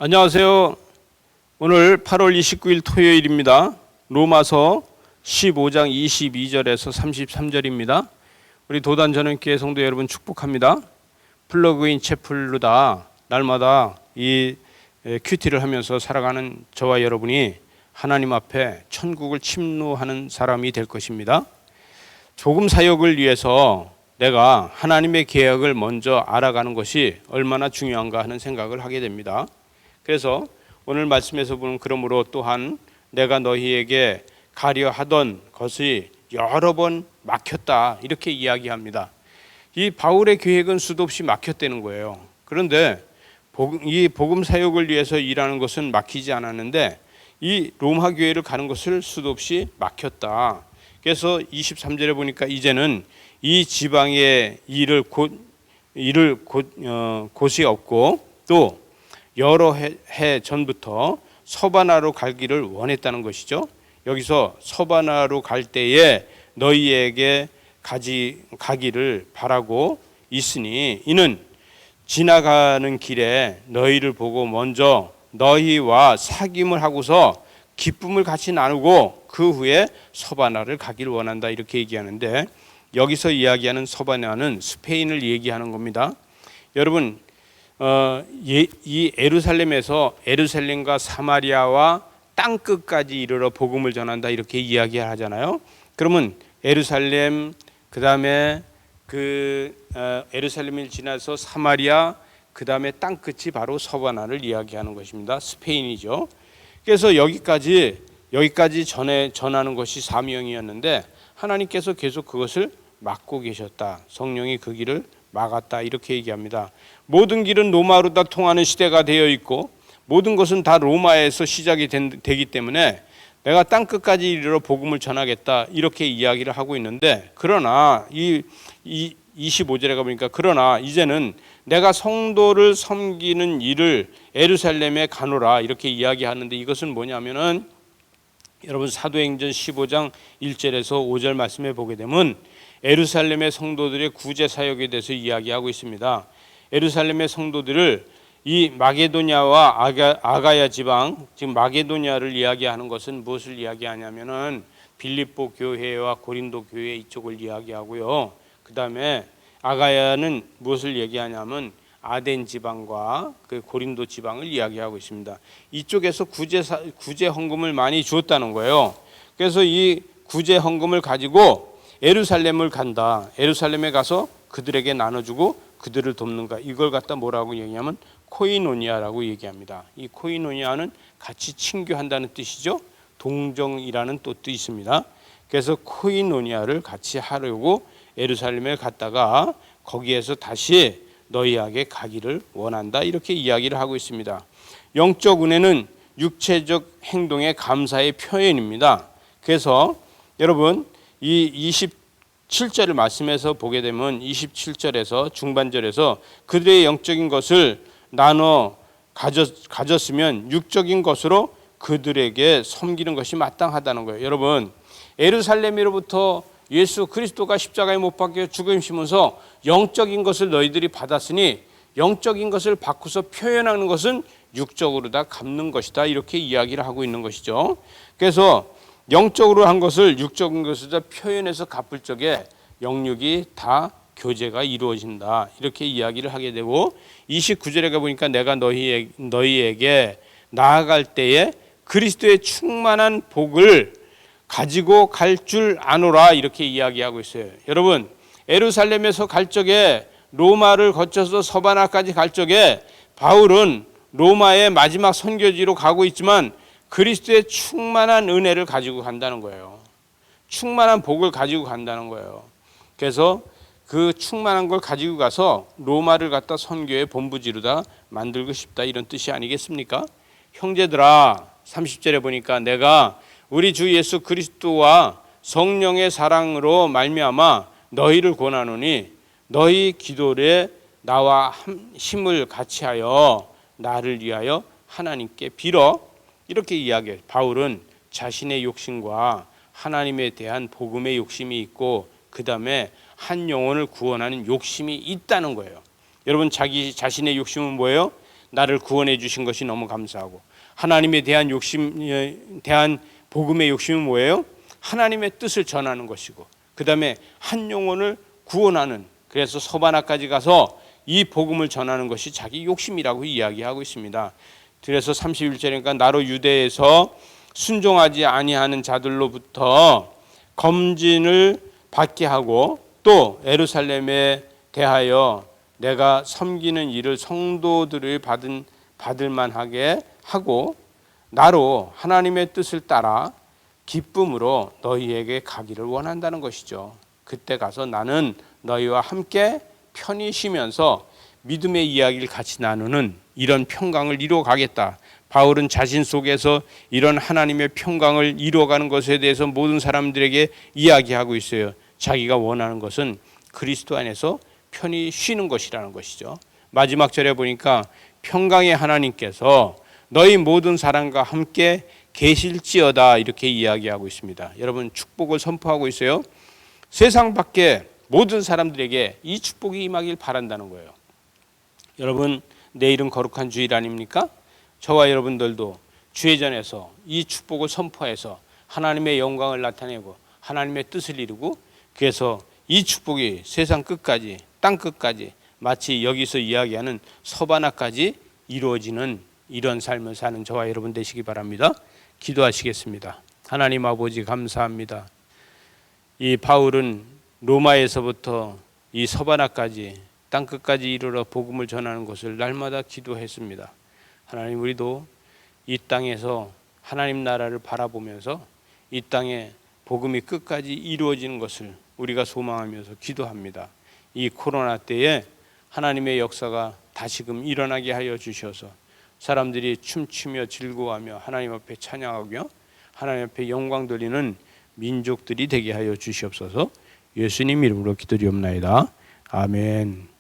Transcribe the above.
안녕하세요. 오늘 8월 29일 토요일입니다. 로마서 15장 22절에서 33절입니다. 우리 도단 전원교회 성도 여러분 축복합니다. 플러그인 채플로다 날마다 이 큐티를 하면서 살아가는 저와 여러분이 하나님 앞에 천국을 침노하는 사람이 될 것입니다. 복음 사역을 위해서 내가 하나님의 계획을 먼저 알아가는 것이 얼마나 중요한가 하는 생각을 하게 됩니다. 그래서 오늘 말씀에서 보는 그러므로 또한 내가 너희에게 가려 하던 것이 여러 번 막혔다 이렇게 이야기합니다. 이 바울의 계획은 수도 없이 막혔다는 거예요. 그런데 이 복음 사역을 위해서 일하는 것은 막히지 않았는데 이 로마 교회를 가는 것을 수도 없이 막혔다. 그래서 23절에 보니까 이제는 이 지방의 일을 곳이 없고 또 여러 해 전부터 서바나로 갈기를 원했다는 것이죠. 여기서 서바나로 갈 때에 너희에게 가기를 바라고 있으니 이는 지나가는 길에 너희를 보고 먼저 너희와 사귐을 하고서 기쁨을 같이 나누고 그 후에 서바나를 가기를 원한다 이렇게 얘기하는데 여기서 이야기하는 서바나는 스페인을 얘기하는 겁니다. 여러분 이 에루살렘과 사마리아와 땅끝까지 이르러 복음을 전한다 이렇게 이야기하잖아요. 그러면 에루살렘 그다음에 에루살렘을 지나서 사마리아 그다음에 땅끝이 바로 서바나를 이야기하는 것입니다. 스페인이죠. 그래서 여기까지 전하는 것이 사명이었는데 하나님께서 계속 그것을 막고 계셨다. 성령이 그 길을 막았다 이렇게 얘기합니다. 모든 길은 로마로 다 통하는 시대가 되어 있고 모든 것은 다 로마에서 시작이 되기 때문에 내가 땅끝까지 이르러 복음을 전하겠다 이렇게 이야기를 하고 있는데 그러나 이 25절에 가보니까 그러나 이제는 내가 성도를 섬기는 일을 예루살렘에 가노라 이렇게 이야기하는데 이것은 뭐냐면은 여러분 사도행전 15장 1절에서 5절 말씀에 보게 되면 예루살렘의 성도들의 구제 사역에 대해서 이야기하고 있습니다. 예루살렘의 성도들을 이 마게도냐와 아가야 지방, 지금 마게도냐를 이야기하는 것은 무엇을 이야기하냐면은 빌립보 교회와 고린도 교회 이쪽을 이야기하고요. 그 다음에 아가야는 무엇을 얘기하냐면 아덴 지방과 그 고린도 지방을 이야기하고 있습니다. 이쪽에서 구제 헌금을 많이 주었다는 거예요. 그래서 이 구제 헌금을 가지고 예루살렘을 간다. 예루살렘에 가서 그들에게 나눠주고 그들을 돕는가. 이걸 갖다 뭐라고 얘기하면 코이노니아라고 얘기합니다. 이 코이노니아는 같이 친교한다는 뜻이죠. 동정이라는 또 뜻이 있습니다. 그래서 코이노니아를 같이 하려고 예루살렘에 갔다가 거기에서 다시 너희에게 가기를 원한다. 이렇게 이야기를 하고 있습니다. 영적 은혜는 육체적 행동의 감사의 표현입니다. 그래서 여러분 이 27절을 말씀에서 보게 되면 27절에서 중반절에서 그들의 영적인 것을 나눠 가졌으면 육적인 것으로 그들에게 섬기는 것이 마땅하다는 거예요. 여러분 예루살렘으로부터 예수 그리스도가 십자가에 못 박혀 죽으시면서 영적인 것을 너희들이 받았으니 영적인 것을 바꾸서 표현하는 것은 육적으로 다 갚는 것이다 이렇게 이야기를 하고 있는 것이죠. 그래서 영적으로 한 것을 육적인 것을 표현해서 갚을 적에 영육이 다 교제가 이루어진다 이렇게 이야기를 하게 되고 29절에 가보니까 내가 너희에게 나아갈 때에 그리스도의 충만한 복을 가지고 갈 줄 아노라 이렇게 이야기하고 있어요. 여러분 예루살렘에서 갈 적에 로마를 거쳐서 서바나까지 갈 적에 바울은 로마의 마지막 선교지로 가고 있지만 그리스도의 충만한 은혜를 가지고 간다는 거예요. 충만한 복을 가지고 간다는 거예요. 그래서 그 충만한 걸 가지고 가서 로마를 갖다 선교의 본부지로다 만들고 싶다 이런 뜻이 아니겠습니까? 형제들아 30절에 보니까 내가 우리 주 예수 그리스도와 성령의 사랑으로 말미암아 너희를 권하노니 너희 기도에 나와 힘을 같이하여 나를 위하여 하나님께 빌어 이렇게 이야기해요. 바울은 자신의 욕심과 하나님에 대한 복음의 욕심이 있고 그 다음에 한 영혼을 구원하는 욕심이 있다는 거예요. 여러분 자기 자신의 욕심은 뭐예요? 나를 구원해 주신 것이 너무 감사하고, 하나님에 대한 욕심에 대한 복음의 욕심은 뭐예요? 하나님의 뜻을 전하는 것이고, 그 다음에 한 영혼을 구원하는, 그래서 서바나까지 가서 이 복음을 전하는 것이 자기 욕심이라고 이야기하고 있습니다. 그래서 31절이니까 나로 유대에서 순종하지 아니하는 자들로부터 검진을 받게 하고, 또 예루살렘에 대하여 내가 섬기는 일을 성도들을 받을 만하게 하고, 나로 하나님의 뜻을 따라 기쁨으로 너희에게 가기를 원한다는 것이죠. 그때 가서 나는 너희와 함께 편히 쉬면서 믿음의 이야기를 같이 나누는 이런 평강을 이루어 가겠다. 바울은 자신 속에서 이런 하나님의 평강을 이루어가는 것에 대해서 모든 사람들에게 이야기하고 있어요. 자기가 원하는 것은 그리스도 안에서 편히 쉬는 것이라는 것이죠. 마지막 절에 보니까 평강의 하나님께서 너희 모든 사람과 함께 계실지어다 이렇게 이야기하고 있습니다. 여러분, 축복을 선포하고 있어요. 세상 밖에 모든 사람들에게 이 축복이 임하길 바란다는 거예요. 여러분, 내일은 거룩한 주일 아닙니까? 저와 여러분들도 주회전에서 이 축복을 선포해서 하나님의 영광을 나타내고 하나님의 뜻을 이루고, 그래서 이 축복이 세상 끝까지, 땅 끝까지, 마치 여기서 이야기하는 서바나까지 이루어지는 이런 삶을 사는 저와 여러분 되시기 바랍니다. 기도하시겠습니다. 하나님 아버지, 감사합니다. 이 바울은 로마에서부터 이 서바나까지 땅 끝까지 이르러 복음을 전하는 것을 날마다 기도했습니다. 하나님, 우리도 이 땅에서 하나님 나라를 바라보면서 이 땅에 복음이 끝까지 이루어지는 것을 우리가 소망하면서 기도합니다. 이 코로나 때에 하나님의 역사가 다시금 일어나게 하여 주셔서 사람들이 춤추며 즐거워하며 하나님 앞에 찬양하며 하나님 앞에 영광 돌리는 민족들이 되게 하여 주시옵소서. 예수님 이름으로 기도드리옵나이다. 아멘.